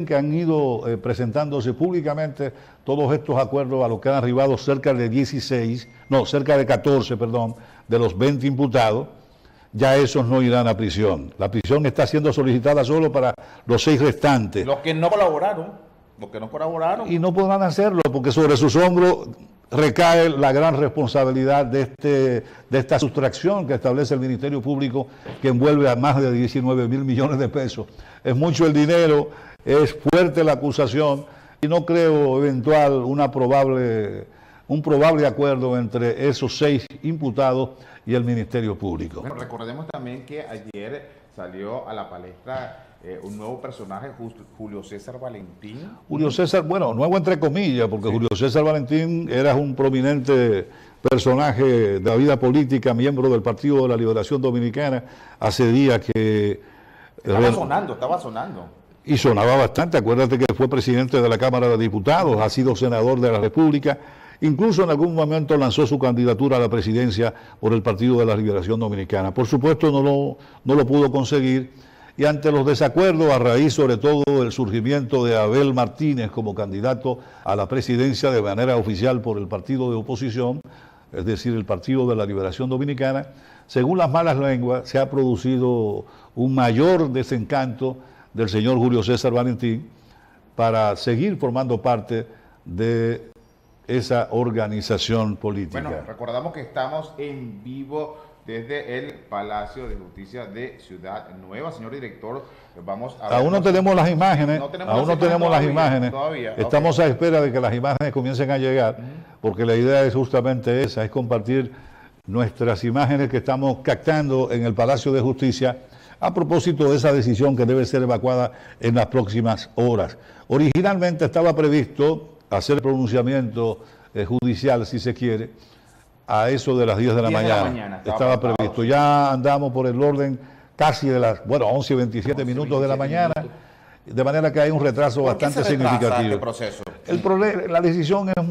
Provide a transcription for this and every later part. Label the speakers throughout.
Speaker 1: que han ido presentándose públicamente todos estos acuerdos a los que han arribado cerca de 14, perdón, de los 20 imputados, ya esos no irán a prisión. La prisión está siendo solicitada solo para los 6 restantes.
Speaker 2: Los que no colaboraron,
Speaker 1: Y no podrán hacerlo porque sobre sus hombros recae la gran responsabilidad de esta sustracción que establece el Ministerio Público, que envuelve a más de 19 mil millones de pesos. Es mucho el dinero, es fuerte la acusación y no creo un probable acuerdo entre esos 6 imputados y el Ministerio Público.
Speaker 2: Bueno, recordemos también que ayer salió a la palestra un nuevo personaje, Julio César Valentín.
Speaker 1: Julio César, bueno, nuevo entre comillas, porque sí. Julio César Valentín era un prominente personaje de la vida política, miembro del Partido de la Liberación Dominicana. Hace días que...
Speaker 2: Estaba sonando.
Speaker 1: Y sonaba bastante. Acuérdate que fue presidente de la Cámara de Diputados, ha sido senador de la República. Incluso en algún momento lanzó su candidatura a la presidencia por el Partido de la Liberación Dominicana. Por supuesto no lo pudo conseguir, y ante los desacuerdos, a raíz sobre todo del surgimiento de Abel Martínez como candidato a la presidencia de manera oficial por el partido de oposición, es decir, el Partido de la Liberación Dominicana, según las malas lenguas, se ha producido un mayor desencanto del señor Julio César Valentín para seguir formando parte de esa organización política.
Speaker 2: Bueno, recordamos que estamos en vivo desde el Palacio de Justicia de Ciudad Nueva. Señor director, vamos a ver...
Speaker 1: Aún no tenemos las imágenes,
Speaker 2: todavía.
Speaker 1: Estamos a espera de que las imágenes comiencen a llegar, porque la idea es justamente esa, es compartir nuestras imágenes que estamos captando en el Palacio de Justicia a propósito de esa decisión que debe ser evacuada en las próximas horas. Originalmente estaba previsto hacer pronunciamiento judicial, si se quiere, a eso de las 10 de la mañana. Estaba previsto. Ya andamos por el orden casi de las, 11 y 27 minutos de la mañana, de manera que hay un retraso bastante significativo.
Speaker 2: Este proceso?
Speaker 1: La decisión es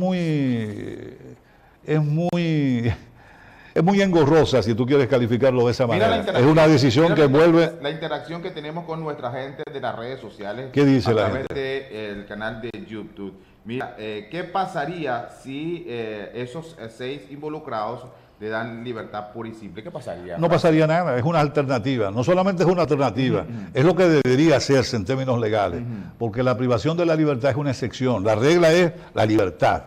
Speaker 1: muy engorrosa, si tú quieres calificarlo de esa manera. Es una decisión que envuelve...
Speaker 2: La interacción que tenemos con nuestra gente de las redes sociales.
Speaker 1: ¿Qué dice la gente?
Speaker 2: A través del canal de YouTube. Mira, ¿qué pasaría si esos 6 involucrados le dan libertad pura y simple? ¿Qué pasaría?
Speaker 1: No pasaría nada, es una alternativa. No solamente es una alternativa, es lo que debería hacerse en términos legales, porque la privación de la libertad es una excepción. La regla es la libertad.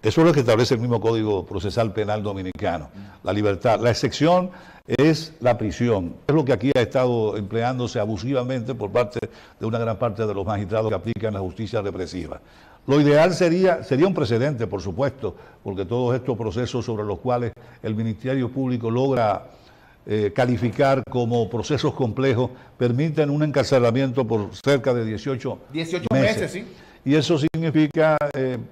Speaker 1: Eso es lo que establece el mismo Código Procesal Penal Dominicano, la libertad. La excepción es la prisión. Es lo que aquí ha estado empleándose abusivamente por parte de una gran parte de los magistrados que aplican la justicia represiva. Lo ideal sería un precedente, por supuesto, porque todos estos procesos sobre los cuales el Ministerio Público logra calificar como procesos complejos permiten un encarcelamiento por cerca de 18
Speaker 2: meses, sí.
Speaker 1: Y eso significa,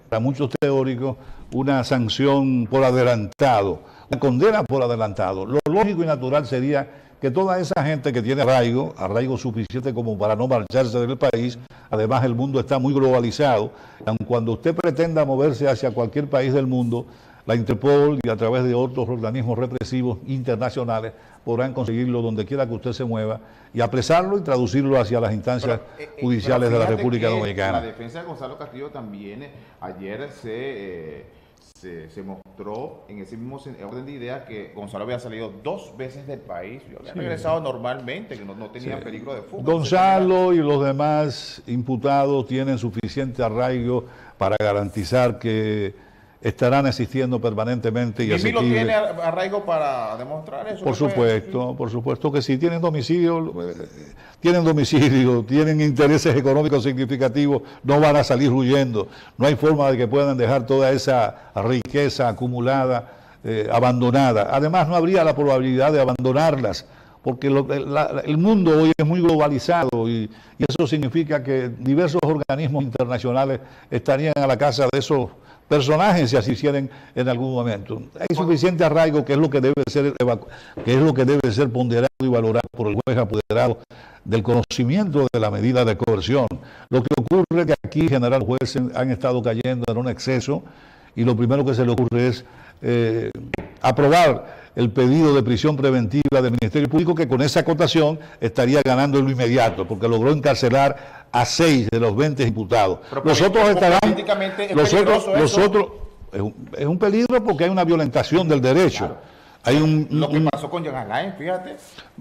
Speaker 1: para muchos teóricos, una sanción por adelantado, una condena por adelantado. Lo lógico y natural sería que toda esa gente que tiene arraigo suficiente como para no marcharse del país, además el mundo está muy globalizado, aun cuando usted pretenda moverse hacia cualquier país del mundo, la Interpol y a través de otros organismos represivos internacionales podrán conseguirlo donde quiera que usted se mueva y apresarlo y traducirlo hacia las instancias judiciales de la República Dominicana.
Speaker 2: La defensa de Gonzalo Castillo también ayer se mostró en ese mismo orden de ideas que Gonzalo había salido 2 veces del país y había regresado normalmente, que no tenía peligro de fuga.
Speaker 1: Gonzalo y los demás imputados tienen suficiente arraigo para garantizar que estarán existiendo permanentemente y
Speaker 2: ¿Y lo tiene arraigo para demostrar eso?
Speaker 1: Por supuesto que sí. Tienen domicilio, tienen intereses económicos significativos, no van a salir huyendo. No hay forma de que puedan dejar toda esa riqueza acumulada, abandonada. Además, no habría la probabilidad de abandonarlas, porque el mundo hoy es muy globalizado y eso significa que diversos organismos internacionales estarían a la casa de esos personajes si así hicieran en algún momento. Hay suficiente arraigo, que es lo que debe ser ponderado y valorado por el juez apoderado del conocimiento de la medida de coerción. Lo que ocurre es que aquí en general jueces han estado cayendo en un exceso y lo primero que se le ocurre es aprobar el pedido de prisión preventiva del Ministerio Público, que con esa acotación estaría ganando en lo inmediato, porque logró encarcelar a 6 de los 20 imputados.
Speaker 2: Pero
Speaker 1: Los otros estarán...
Speaker 2: políticamente es
Speaker 1: Los
Speaker 2: peligroso eso.
Speaker 1: otros, es un peligro porque hay una violentación del derecho.
Speaker 2: Claro.
Speaker 1: Hay
Speaker 2: Lo que pasó con Jean Alain, fíjate.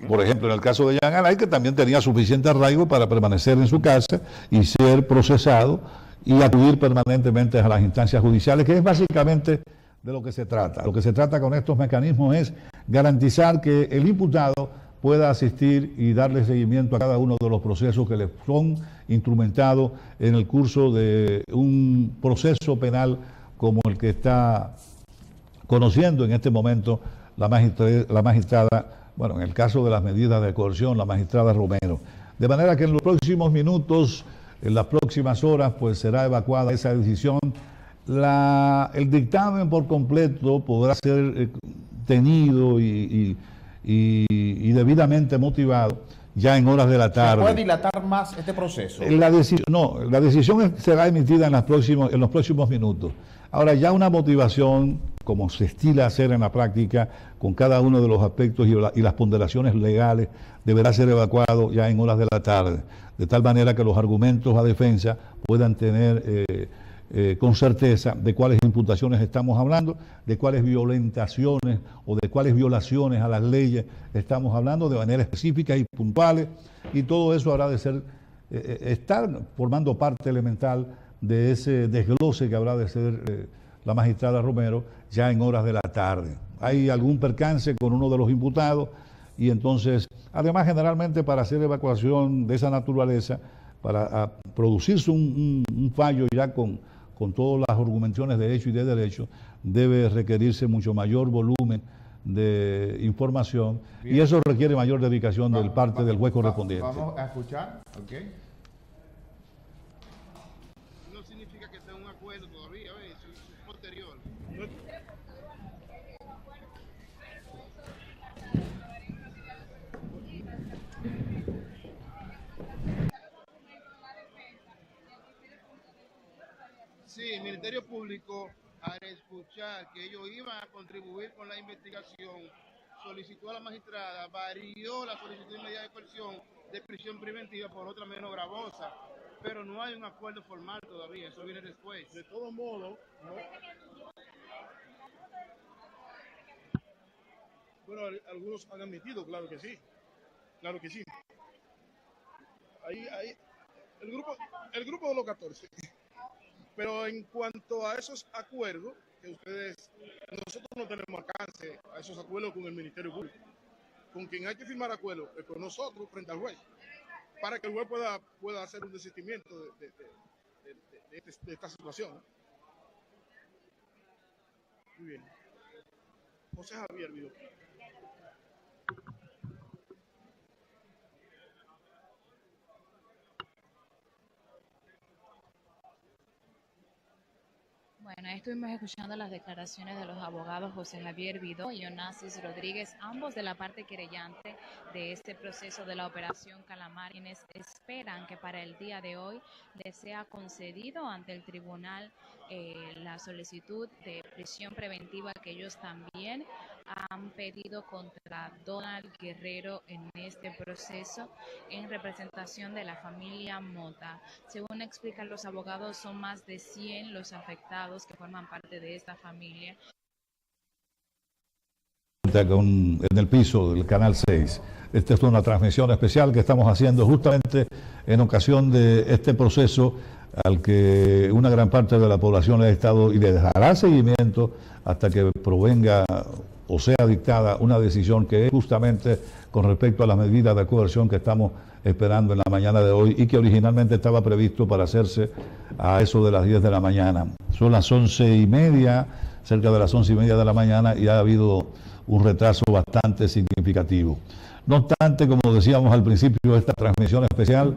Speaker 1: por ejemplo, en el caso de Jean Alain, que también tenía suficiente arraigo para permanecer en su casa y ser procesado y acudir permanentemente a las instancias judiciales, que es básicamente de lo que se trata. Lo que se trata con estos mecanismos es garantizar que el imputado pueda asistir y darle seguimiento a cada uno de los procesos que le son instrumentados en el curso de un proceso penal como el que está conociendo en este momento la magistrada, bueno, en el caso de las medidas de coerción, la magistrada Romero. De manera que en los próximos minutos, en las próximas horas, pues será evacuada esa decisión. El dictamen por completo podrá ser tenido y debidamente motivado ya en horas de la tarde.
Speaker 2: ¿Puede dilatar más este proceso?
Speaker 1: La decisión será emitida en los próximos minutos. Ahora, ya una motivación, como se estila hacer en la práctica, con cada uno de los aspectos y las ponderaciones legales, deberá ser evacuado ya en horas de la tarde, de tal manera que los argumentos a defensa puedan tener con certeza de cuáles imputaciones estamos hablando, de cuáles violentaciones o de cuáles violaciones a las leyes estamos hablando de manera específica y puntuales, y todo eso habrá de ser, estar formando parte elemental de ese desglose que habrá de ser la magistrada Romero ya en horas de la tarde. Hay algún percance con uno de los imputados y entonces, además generalmente para hacer evacuación de esa naturaleza, para producirse un fallo ya con todas las argumentaciones de hecho y de derecho, debe requerirse mucho mayor volumen de información. Bien. Y eso requiere mayor dedicación del parte del juez correspondiente.
Speaker 2: Vamos a escuchar, ¿ok?
Speaker 3: No significa que sea un acuerdo todavía, ¿ves? Es posterior. Sí, el Ministerio Público, al escuchar que ellos iban a contribuir con la investigación, solicitó a la magistrada, varió la solicitud de medida de coerción de prisión preventiva por otra menos gravosa, pero no hay un acuerdo formal todavía, eso viene después. De todos modos, no. Bueno, algunos han admitido, claro que sí, claro que sí. Ahí, el grupo de los 14. Pero en cuanto a esos acuerdos, que nosotros no tenemos alcance a esos acuerdos con el Ministerio Público. Con quien hay que firmar acuerdos es con nosotros frente al juez, para que el juez pueda hacer un desistimiento de esta situación. Muy bien. José Javier Vidó.
Speaker 4: Bueno, estuvimos escuchando las declaraciones de los abogados José Javier Vidó y Onassis Rodríguez, ambos de la parte querellante de este proceso de la Operación Calamar, quienes esperan que para el día de hoy les sea concedido ante el tribunal la solicitud de prisión preventiva que ellos también han pedido contra Donald Guerrero en este proceso en representación de la familia Mota. Según explican los abogados, son más de 100 los afectados que forman parte de esta familia.
Speaker 1: En el piso del Canal 6. Esta es una transmisión especial que estamos haciendo justamente en ocasión de este proceso al que una gran parte de la población ha estado y le dará seguimiento hasta que provenga o sea dictada una decisión que es justamente con respecto a las medidas de coerción que estamos esperando en la mañana de hoy y que originalmente estaba previsto para hacerse a eso de las 10 de la mañana. Son las 11:30, cerca de las 11:30 de la mañana, y ha habido un retraso bastante significativo. No obstante, como decíamos al principio de esta transmisión especial,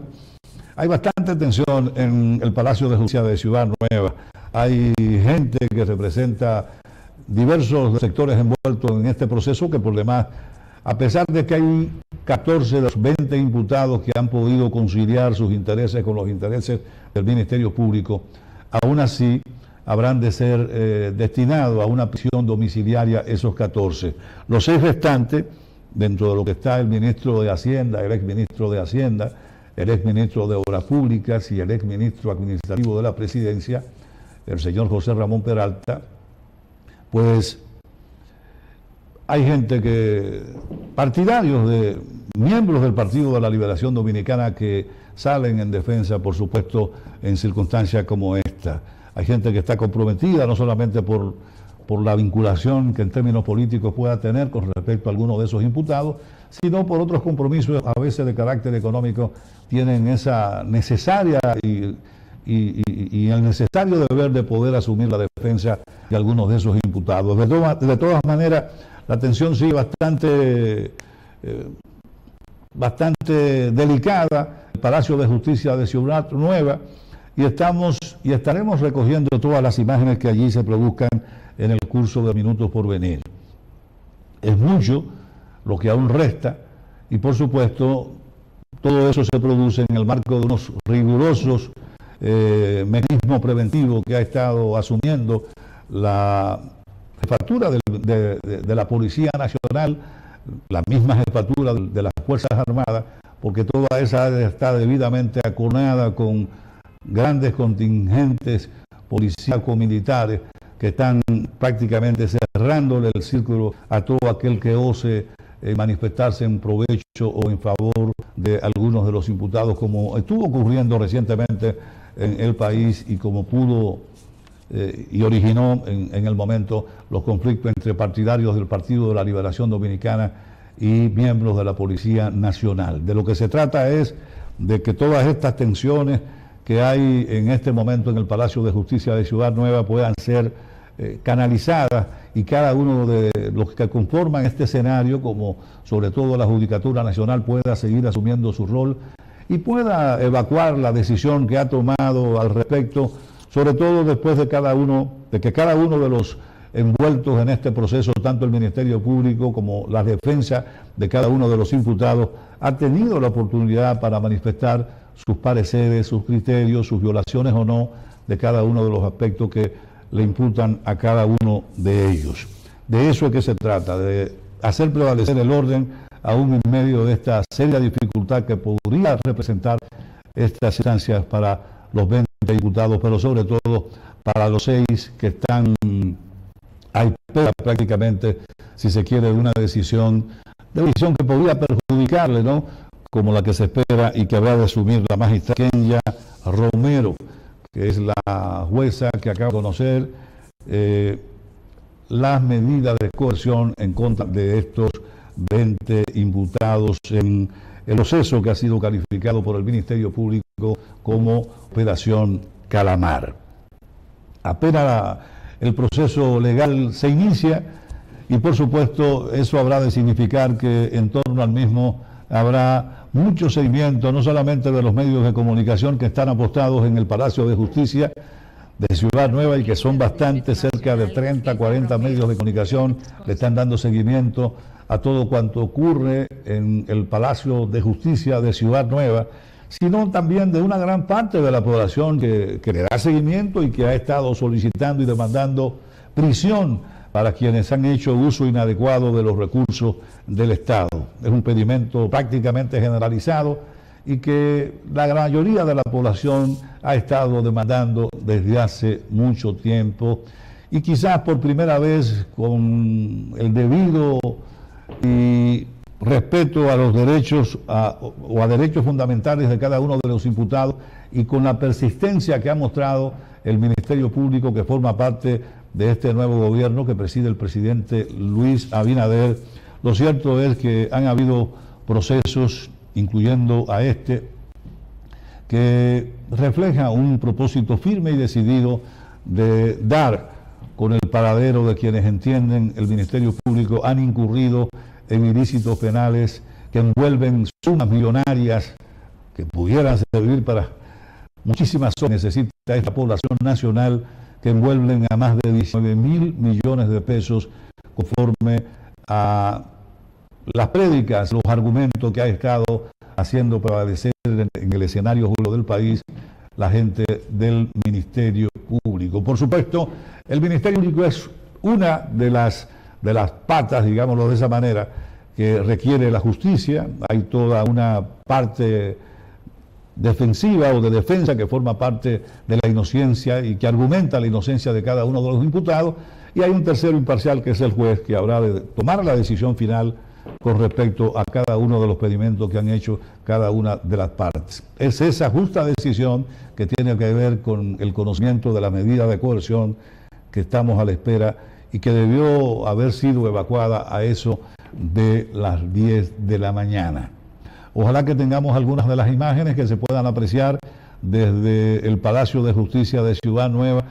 Speaker 1: hay bastante tensión en el Palacio de Justicia de Ciudad Nueva. Hay gente que representa diversos sectores envueltos en este proceso que por demás, a pesar de que hay 14 de los 20 imputados que han podido conciliar sus intereses con los intereses del Ministerio Público, aún así habrán de ser destinados a una prisión domiciliaria esos 14. Los 6 restantes, dentro de lo que está el ministro de Hacienda, el exministro de Hacienda, el exministro de Obras Públicas y el exministro administrativo de la Presidencia, el señor José Ramón Peralta, pues hay gente que, partidarios de miembros del Partido de la Liberación Dominicana, que salen en defensa, por supuesto, en circunstancias como esta. Hay gente que está comprometida no solamente por la vinculación que en términos políticos pueda tener con respecto a algunos de esos imputados, sino por otros compromisos, a veces de carácter económico, tienen esa necesaria y el necesario deber de poder asumir la defensa de algunos de esos imputados. De todas maneras, la tensión sigue bastante delicada. El Palacio de Justicia de Ciudad Nueva, y estaremos recogiendo todas las imágenes que allí se produzcan en el curso de minutos por venir. Es mucho lo que aún resta, y por supuesto todo eso se produce en el marco de unos rigurosos mecanismos preventivos que ha estado asumiendo la jefatura de la Policía Nacional, la misma jefatura de las Fuerzas Armadas, porque toda esa área está debidamente acordada con grandes contingentes policíaco-militares que están prácticamente cerrándole el círculo a todo aquel que ose manifestarse en provecho o en favor de algunos de los imputados, como estuvo ocurriendo recientemente en el país y como pudo y originó en el momento los conflictos entre partidarios del Partido de la Liberación Dominicana y miembros de la Policía Nacional. De lo que se trata es de que todas estas tensiones que hay en este momento en el Palacio de Justicia de Ciudad Nueva puedan ser canalizadas, y cada uno de los que conforman este escenario, como sobre todo la Judicatura Nacional, pueda seguir asumiendo su rol y pueda evacuar la decisión que ha tomado al respecto, sobre todo después de que cada uno de los envueltos en este proceso, tanto el Ministerio Público como la defensa de cada uno de los imputados, ha tenido la oportunidad para manifestar sus pareceres, sus criterios, sus violaciones o no de cada uno de los aspectos que le imputan a cada uno de ellos. De eso es que se trata, de hacer prevalecer el orden, aún en medio de esta seria dificultad que podría representar estas instancias para los 20 diputados, pero sobre todo para los 6 que están a espera prácticamente, si se quiere, de una decisión que podría perjudicarle, ¿no?, como la que se espera y que habrá de asumir la magistrada Kenya Romero, que es la jueza que acaba de conocer las medidas de coerción en contra de estos 20 imputados en el proceso que ha sido calificado por el Ministerio Público como Operación Calamar. Apenas el proceso legal se inicia, y por supuesto eso habrá de significar que en torno al mismo habrá mucho seguimiento, no solamente de los medios de comunicación que están apostados en el Palacio de Justicia de Ciudad Nueva, y que son bastante, cerca de 30, 40 medios de comunicación le están dando seguimiento a todo cuanto ocurre en el Palacio de Justicia de Ciudad Nueva, sino también de una gran parte de la población que le da seguimiento y que ha estado solicitando y demandando prisión para quienes han hecho uso inadecuado de los recursos del Estado. Es un pedimento prácticamente generalizado y que la mayoría de la población ha estado demandando desde hace mucho tiempo, y quizás por primera vez con el debido y respeto a los derechos o a derechos fundamentales de cada uno de los imputados, y con la persistencia que ha mostrado el Ministerio Público, que forma parte de este nuevo gobierno que preside el presidente Luis Abinader. Lo cierto es que han habido procesos, incluyendo a este, que refleja un propósito firme y decidido de dar con el paradero de quienes entienden el Ministerio Público han incurrido en ilícitos penales que envuelven sumas millonarias que pudieran servir para muchísimas cosas que necesita esta población nacional, que envuelven a más de 19.000 millones de pesos, conforme a las prédicas, los argumentos que ha estado haciendo prevalecer en el escenario jurídico del país la gente del Ministerio Público. Por supuesto, el Ministerio Público es una de las patas, digámoslo de esa manera, que requiere la justicia. Hay toda una parte defensiva o de defensa que forma parte de la inocencia y que argumenta la inocencia de cada uno de los imputados, y hay un tercero imparcial que es el juez, que habrá de tomar la decisión final con respecto a cada uno de los pedimentos que han hecho cada una de las partes. Es esa justa decisión que tiene que ver con el conocimiento de la medida de coerción que estamos a la espera y que debió haber sido evacuada a eso de las 10 de la mañana. Ojalá que tengamos algunas de las imágenes que se puedan apreciar desde el Palacio de Justicia de Ciudad Nueva,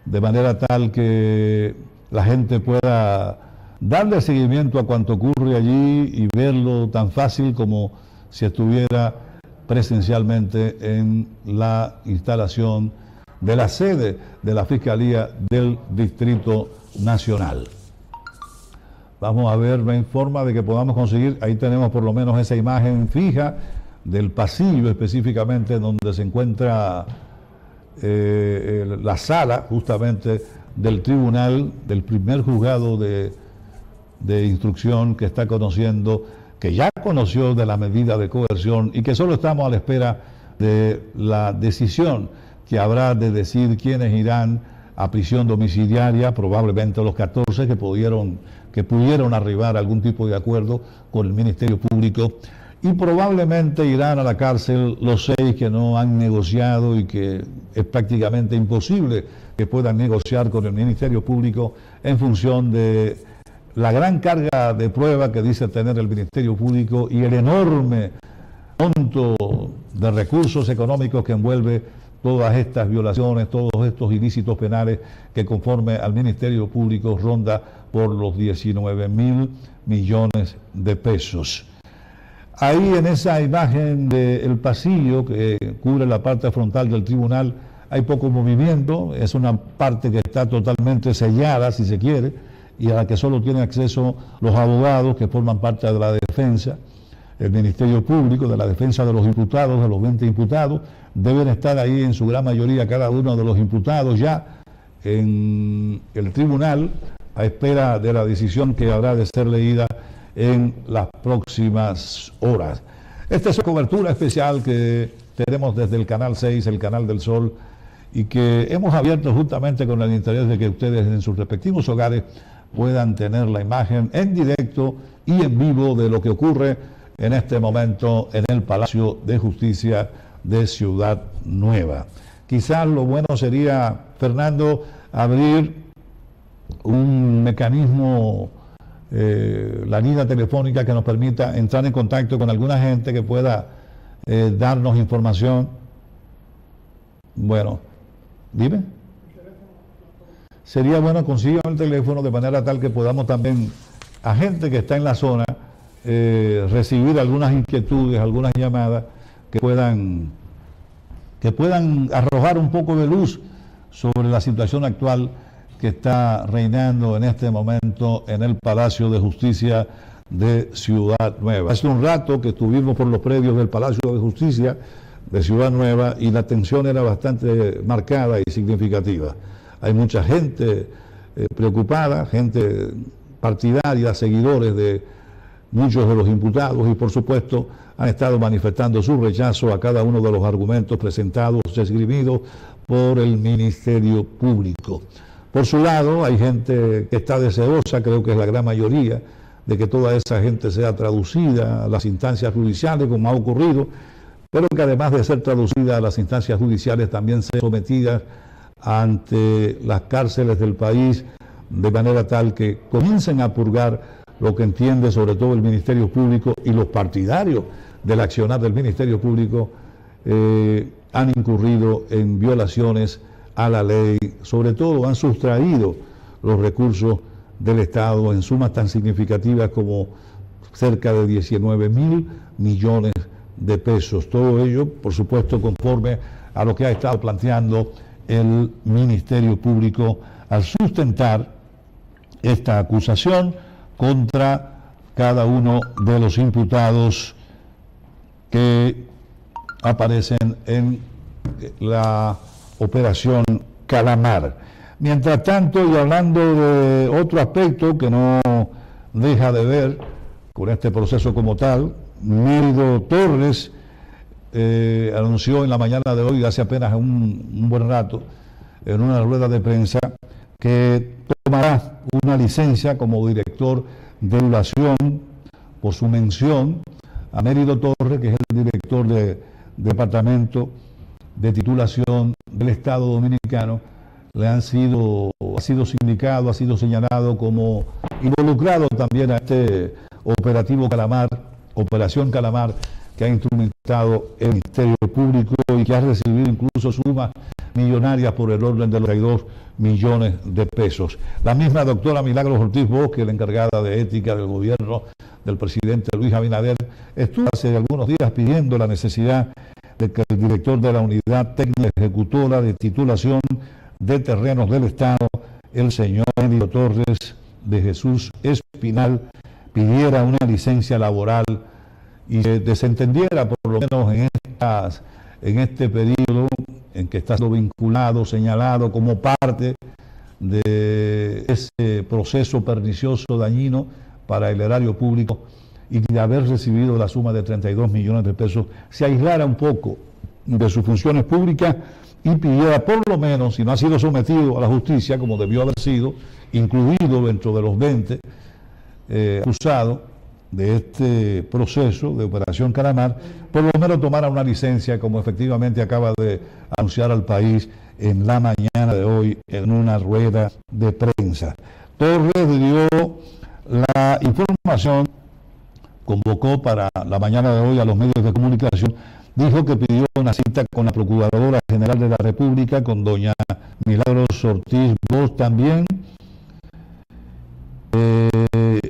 Speaker 1: de manera tal que la gente pueda darle seguimiento a cuanto ocurre allí y verlo tan fácil como si estuviera presencialmente en la instalación de la sede de la Fiscalía del Distrito Nacional. Vamos a ver, me informa de que podamos conseguir, ahí tenemos por lo menos esa imagen fija del pasillo específicamente donde se encuentra la sala justamente del tribunal, del primer juzgado de instrucción que está conociendo, que ya conoció de la medida de coerción y que solo estamos a la espera de la decisión que habrá de decir quiénes irán a prisión domiciliaria, probablemente los 14 que pudieron arribar a algún tipo de acuerdo con el Ministerio Público, y probablemente irán a la cárcel los 6 que no han negociado y que es prácticamente imposible que puedan negociar con el Ministerio Público en función de la gran carga de prueba que dice tener el Ministerio Público y el enorme monto de recursos económicos que envuelve todas estas violaciones, todos estos ilícitos penales que conforme al Ministerio Público ronda por los 19.000 millones de pesos. Ahí en esa imagen del pasillo que cubre la parte frontal del tribunal hay poco movimiento, es una parte que está totalmente sellada, si se quiere, y a la que solo tienen acceso los abogados que forman parte de la defensa, el Ministerio Público, de la defensa de los imputados, de los 20 imputados. Deben estar ahí en su gran mayoría cada uno de los imputados ya en el tribunal a espera de la decisión que habrá de ser leída en las próximas horas. Esta es una cobertura especial que tenemos desde el Canal 6, el Canal del Sol, y que hemos abierto justamente con el interés de que ustedes en sus respectivos hogares puedan tener la imagen en directo y en vivo de lo que ocurre en este momento en el Palacio de Justicia de Ciudad Nueva. Quizás lo bueno sería, Fernando, abrir un mecanismo, la línea telefónica que nos permita entrar en contacto con alguna gente que pueda darnos información. Bueno, dime. Sería bueno conseguir el teléfono de manera tal que podamos también, a gente que está en la zona, recibir algunas inquietudes, algunas llamadas que puedan arrojar un poco de luz sobre la situación actual que está reinando en este momento en el Palacio de Justicia de Ciudad Nueva. Hace un rato que estuvimos por los predios del Palacio de Justicia de Ciudad Nueva y la tensión era bastante marcada y significativa. Hay mucha gente preocupada, gente partidaria, seguidores de muchos de los imputados y por supuesto han estado manifestando su rechazo a cada uno de los argumentos presentados, esgrimidos por el Ministerio Público. Por su lado, hay gente que está deseosa, creo que es la gran mayoría, de que toda esa gente sea traducida a las instancias judiciales, como ha ocurrido, pero que además de ser traducida a las instancias judiciales, también sea sometida ante las cárceles del país, de manera tal que comiencen a purgar lo que entiende sobre todo el Ministerio Público y los partidarios del accionar del Ministerio Público han incurrido en violaciones a la ley, sobre todo han sustraído los recursos del Estado en sumas tan significativas como cerca de 19.000 millones de pesos. Todo ello, por supuesto, conforme a lo que ha estado planteando el Ministerio Público al sustentar esta acusación contra cada uno de los imputados que aparecen en la operación Calamar. Mientras tanto, y hablando de otro aspecto que no deja de ver con este proceso como tal, Mérido Torres anunció en la mañana de hoy, hace apenas un buen rato, en una rueda de prensa, que tomará una licencia como director de titulación por su mención a Mérido Torres, que es el director de Departamento de Titulación del Estado Dominicano. Ha sido sindicado, ha sido señalado como involucrado también a este operativo Calamar, Operación Calamar, que ha instrumentado el Ministerio Público y que ha recibido incluso sumas millonarias por el orden de los 32 millones de pesos. La misma doctora Milagros Ortiz Bosque, la encargada de ética del gobierno del presidente Luis Abinader, estuvo hace algunos días pidiendo la necesidad de que el director de la Unidad Técnica Ejecutora de Titulación de Terrenos del Estado, el señor Mérido Torres de Jesús Espinal, pidiera una licencia laboral y se desentendiera por lo menos en este periodo en que está vinculado, señalado como parte de ese proceso pernicioso, dañino para el erario público, y de haber recibido la suma de 32 millones de pesos, se aislara un poco de sus funciones públicas y pidiera por lo menos, si no ha sido sometido a la justicia como debió haber sido, incluido dentro de los 20 acusados de este proceso de Operación Calamar, por lo menos tomara una licencia, como efectivamente acaba de anunciar al país en la mañana de hoy en una rueda de prensa. Torres dio la información, convocó para la mañana de hoy a los medios de comunicación, dijo que pidió una cita con la Procuradora General de la República, con doña Milagros Ortiz Bosch también,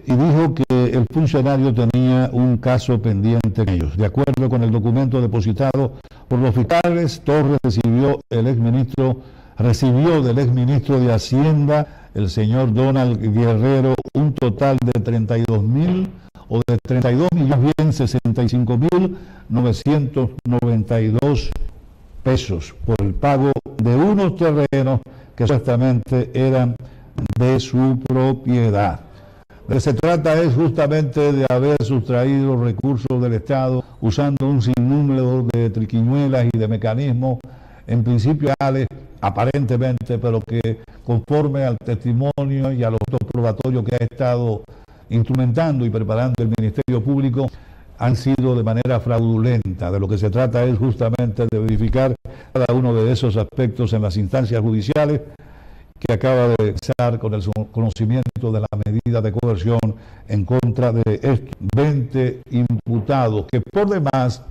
Speaker 1: y dijo que el funcionario tenía un caso pendiente en ellos. De acuerdo con el documento depositado por los fiscales, Torres recibió del exministro de Hacienda, el señor Donald Guerrero, un total de 62.065.992 pesos por el pago de unos terrenos que supuestamente eran de su propiedad. Lo que se trata es justamente de haber sustraído recursos del Estado usando un sinnúmero de triquiñuelas y de mecanismos en principio legales, aparentemente, pero que conforme al testimonio y a los datos probatorios que ha estado instrumentando y preparando el Ministerio Público, han sido de manera fraudulenta. De lo que se trata es justamente de verificar cada uno de esos aspectos en las instancias judiciales, que acaba de empezar con el conocimiento de la medida de coerción en contra de estos 20 imputados, que por demás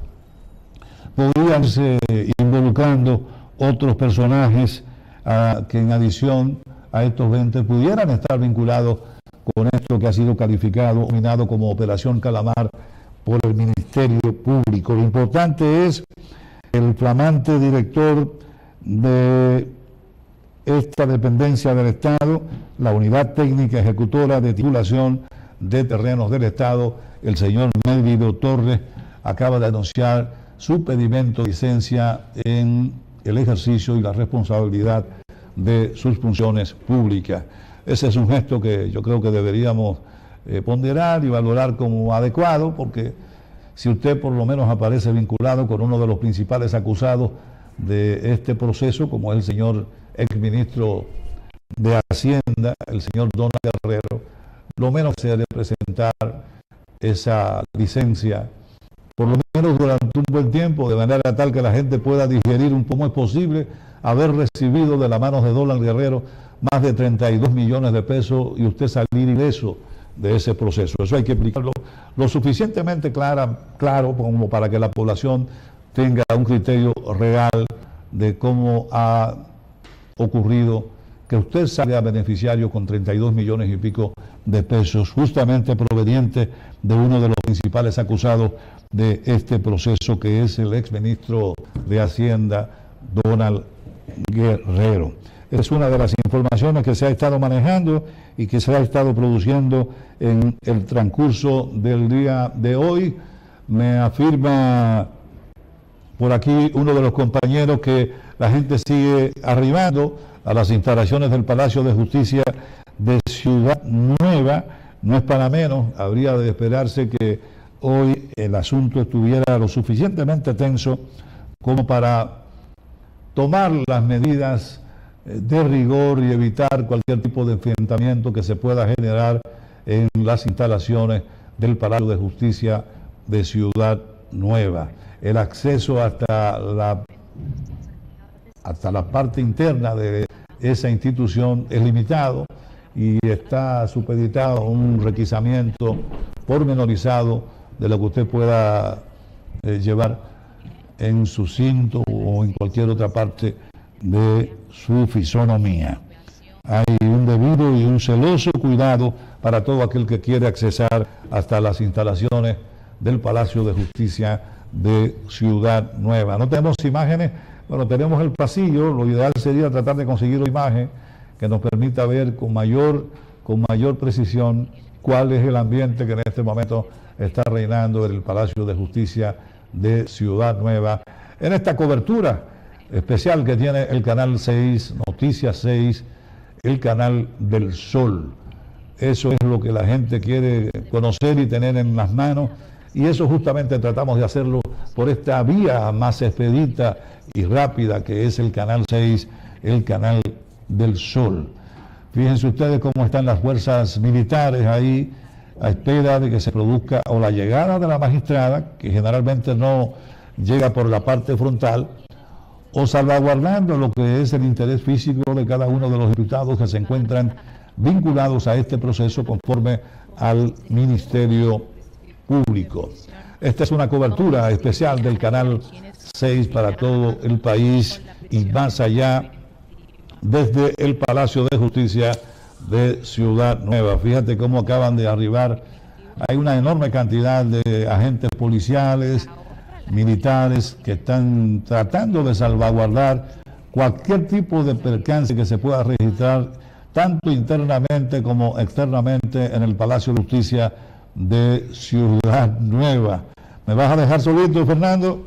Speaker 1: podrían ser involucrando otros personajes que en adición a estos 20 pudieran estar vinculados con esto que ha sido calificado, nominado como Operación Calamar por el Ministerio Público. Lo importante es el flamante director de esta dependencia del Estado, la Unidad Técnica Ejecutora de Titulación de Terrenos del Estado, el señor Mérido Torres, acaba de anunciar su pedimento de licencia en el ejercicio y la responsabilidad de sus funciones públicas. Ese es un gesto que yo creo que deberíamos ponderar y valorar como adecuado, porque si usted por lo menos aparece vinculado con uno de los principales acusados de este proceso, como es el señor exministro de Hacienda, el señor Donald Guerrero, lo menos se debe presentar esa licencia, por lo menos durante un buen tiempo, de manera tal que la gente pueda digerir cómo es posible haber recibido de las manos de Donald Guerrero más de 32 millones de pesos y usted salir ileso de ese proceso. Eso hay que explicarlo lo suficientemente claro como para que la población tenga un criterio real de cómo ha ocurrido que usted salga beneficiario con 32 millones y pico de pesos, justamente proveniente de uno de los principales acusados de este proceso, que es el exministro de Hacienda, Donald Guerrero. Es una de las informaciones que se ha estado manejando y que se ha estado produciendo en el transcurso del día de hoy. Me afirma por aquí uno de los compañeros que la gente sigue arribando a las instalaciones del Palacio de Justicia de Ciudad Nueva. No es para menos, habría de esperarse que hoy el asunto estuviera lo suficientemente tenso como para tomar las medidas de rigor y evitar cualquier tipo de enfrentamiento que se pueda generar en las instalaciones del Palacio de Justicia de Ciudad Nueva. El acceso hasta la parte interna de esa institución es limitado y está supeditado a un requisamiento pormenorizado de lo que usted pueda llevar en su cinto o en cualquier otra parte de su fisonomía. Hay un debido y un celoso cuidado para todo aquel que quiere accesar hasta las instalaciones del Palacio de Justicia de Ciudad Nueva. No tenemos imágenes, bueno, tenemos el pasillo. Lo ideal sería tratar de conseguir una imagen que nos permita ver con mayor precisión cuál es el ambiente que en este momento está reinando en el Palacio de Justicia de Ciudad Nueva, en esta cobertura especial que tiene el Canal 6, Noticias 6, el Canal del Sol. Eso es lo que la gente quiere conocer y tener en las manos, y eso justamente tratamos de hacerlo por esta vía más expedita y rápida que es el Canal 6, el Canal del Sol. Fíjense ustedes cómo están las fuerzas militares ahí a espera de que se produzca o la llegada de la magistrada, que generalmente no llega por la parte frontal, o salvaguardando lo que es el interés físico de cada uno de los diputados que se encuentran vinculados a este proceso conforme al Ministerio Público. Esta es una cobertura especial del Canal 6 para todo el país y más allá, desde el Palacio de Justicia de Ciudad Nueva. Fíjate cómo acaban de arribar. Hay una enorme cantidad de agentes policiales, militares, que están tratando de salvaguardar cualquier tipo de percance que se pueda registrar, tanto internamente como externamente, en el Palacio de Justicia de Ciudad Nueva. ¿Me vas a dejar solito, Fernando?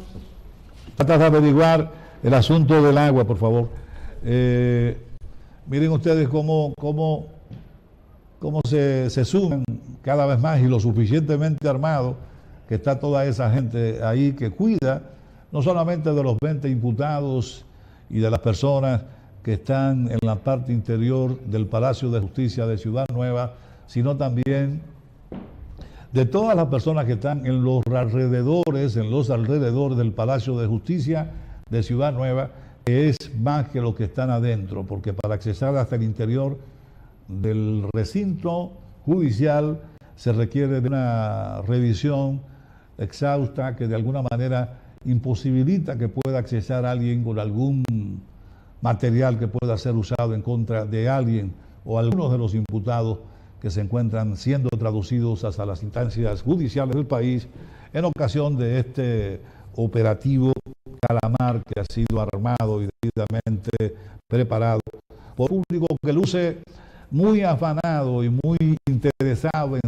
Speaker 1: Trata de averiguar el asunto del agua, por favor. Miren ustedes cómo se suman cada vez más y lo suficientemente armado que está toda esa gente ahí que cuida no solamente de los 20 imputados y de las personas que están en la parte interior del Palacio de Justicia de Ciudad Nueva, sino también de todas las personas que están en los alrededores del Palacio de Justicia de Ciudad Nueva, que es más que los que están adentro, porque para accesar hasta el interior del recinto judicial se requiere de una revisión exhausta que de alguna manera imposibilita que pueda accesar alguien con algún material que pueda ser usado en contra de alguien o algunos de los imputados que se encuentran siendo traducidos hasta las instancias judiciales del país en ocasión de este operativo Calamar, que ha sido armado y debidamente preparado por un público que luce muy afanado y muy interesado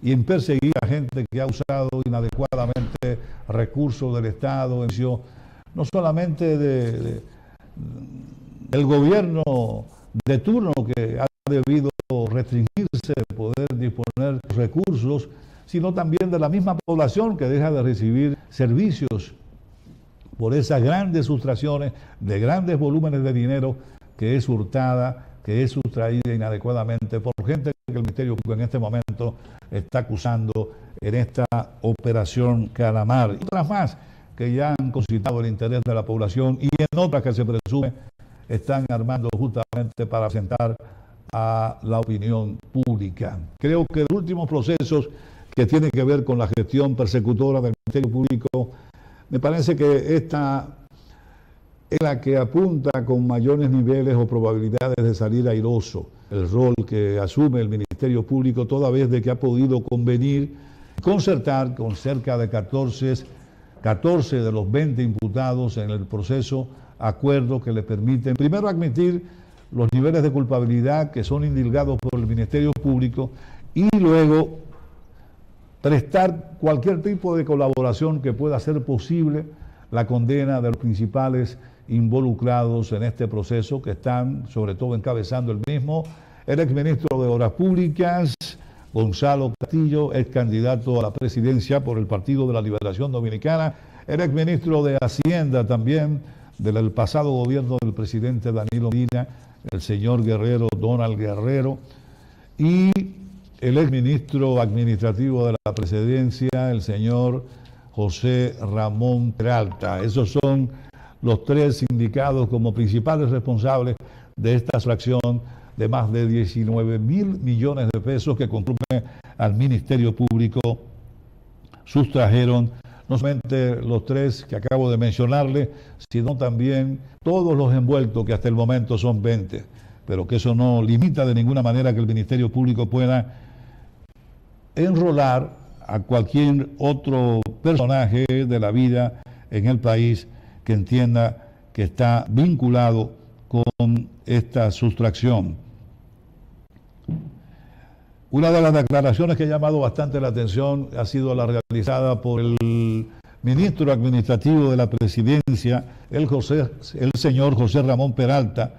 Speaker 1: en perseguir a gente que ha usado inadecuadamente recursos del Estado, no solamente del gobierno de turno, que ha debido restringirse de poder disponer de recursos, sino también de la misma población que deja de recibir servicios por esas grandes sustracciones de grandes volúmenes de dinero que es hurtada, que es sustraída inadecuadamente por gente que el Ministerio Público en este momento está acusando en esta operación Calamar y otras más que ya han concitado el interés de la población y en otras que se presume están armando justamente para sentar a la opinión pública. Creo que los últimos procesos que tienen que ver con la gestión persecutora del Ministerio Público, me parece que esta es la que apunta con mayores niveles o probabilidades de salir airoso el rol que asume el Ministerio Público, toda vez de que ha podido convenir, concertar con cerca de 14 de los 20 imputados en el proceso, acuerdos que le permiten primero admitir los niveles de culpabilidad que son indilgados por el Ministerio Público y luego prestar cualquier tipo de colaboración que pueda hacer posible la condena de los principales involucrados en este proceso, que están sobre todo encabezando el mismo, el exministro de Obras Públicas, Gonzalo Castillo, ex candidato a la presidencia por el Partido de la Liberación Dominicana, el ex ministro de Hacienda también del pasado gobierno del presidente Danilo Medina, el señor Guerrero, Donald Guerrero, y el ex ministro administrativo de la presidencia, el señor José Ramón Peralta. Esos son los tres indicados como principales responsables de esta fracción de más de 19 mil millones de pesos que conforme al Ministerio Público sustrajeron no solamente los tres que acabo de mencionarle, sino también todos los envueltos, que hasta el momento son 20, pero que eso no limita de ninguna manera que el Ministerio Público pueda enrolar a cualquier otro personaje de la vida en el país que entienda que está vinculado con esta sustracción. Una de las declaraciones que ha llamado bastante la atención ha sido la realizada por el ministro administrativo de la presidencia, el señor José Ramón Peralta,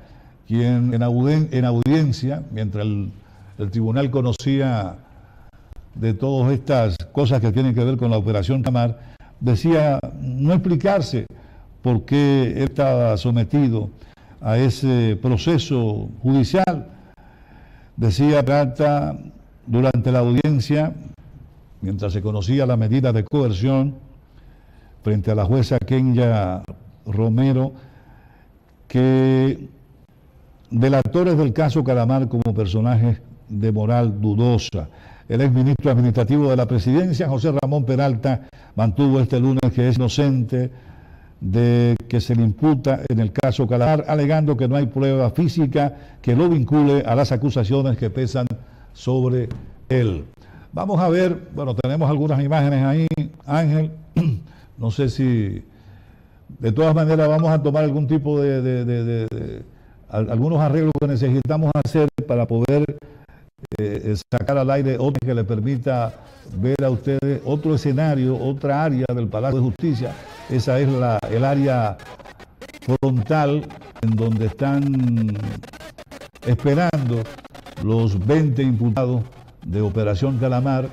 Speaker 1: quien en audiencia, mientras el tribunal conocía de todas estas cosas que tienen que ver con la operación Calamar, decía no explicarse por qué él estaba sometido a ese proceso judicial. Decía Peralta durante la audiencia, mientras se conocía la medida de coerción frente a la jueza Kenya Romero, que delatores del caso Calamar como personajes de moral dudosa. El exministro administrativo de la presidencia, José Ramón Peralta, mantuvo este lunes que es inocente de que se le imputa en el caso Calamar, alegando que no hay prueba física que lo vincule a las acusaciones que pesan sobre él. Vamos a ver, bueno, tenemos algunas imágenes ahí, Ángel, no sé si de todas maneras vamos a tomar algún tipo de algunos arreglos que necesitamos hacer para poder sacar al aire otro que le permita ver a ustedes otro escenario, otra área del Palacio de Justicia. Esa es el área frontal en donde están esperando los 20 imputados de Operación Calamar,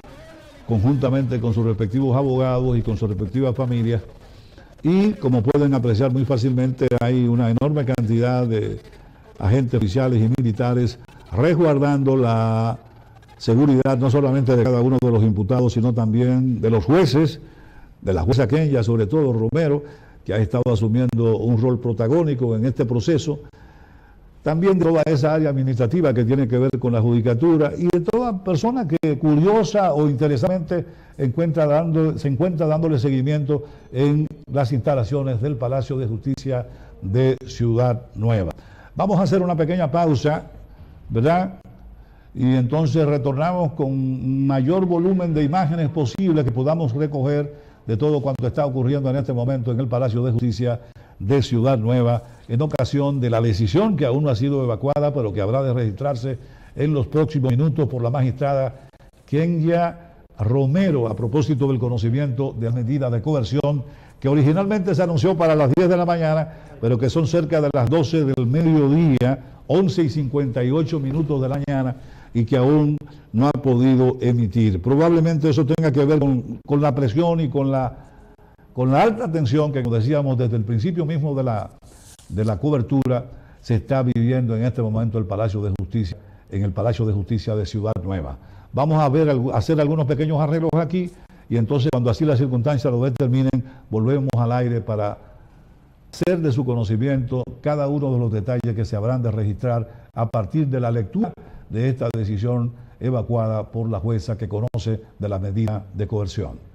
Speaker 1: conjuntamente con sus respectivos abogados y con sus respectivas familias. Y como pueden apreciar muy fácilmente, hay una enorme cantidad de agentes oficiales y militares resguardando la seguridad no solamente de cada uno de los imputados, sino también de los jueces, de la jueza Kenya, sobre todo Romero, que ha estado asumiendo un rol protagónico en este proceso, también de toda esa área administrativa que tiene que ver con la judicatura y de toda persona que curiosa o interesadamente se encuentra dándole seguimiento en las instalaciones del Palacio de Justicia de Ciudad Nueva. Vamos a hacer una pequeña pausa, ¿verdad? Y entonces retornamos con mayor volumen de imágenes posibles que podamos recoger de todo cuanto está ocurriendo en este momento en el Palacio de Justicia de Ciudad Nueva, en ocasión de la decisión que aún no ha sido evacuada, pero que habrá de registrarse en los próximos minutos por la magistrada Kenya Romero, a propósito del conocimiento de la medida de coerción que originalmente se anunció para las 10 de la mañana, pero que son cerca de las 12 del mediodía, 11:58 de la mañana, y que aún no ha podido emitir. Probablemente eso tenga que ver con la presión y con la alta tensión que, como decíamos desde el principio mismo de la cobertura, se está viviendo en este momento el Palacio de Justicia, en el Palacio de Justicia de Ciudad Nueva. Vamos a hacer algunos pequeños arreglos aquí, y entonces cuando así las circunstancias lo determinen, volvemos al aire para hacer de su conocimiento cada uno de los detalles que se habrán de registrar a partir de la lectura de esta decisión evacuada por la jueza que conoce de la medida de coerción.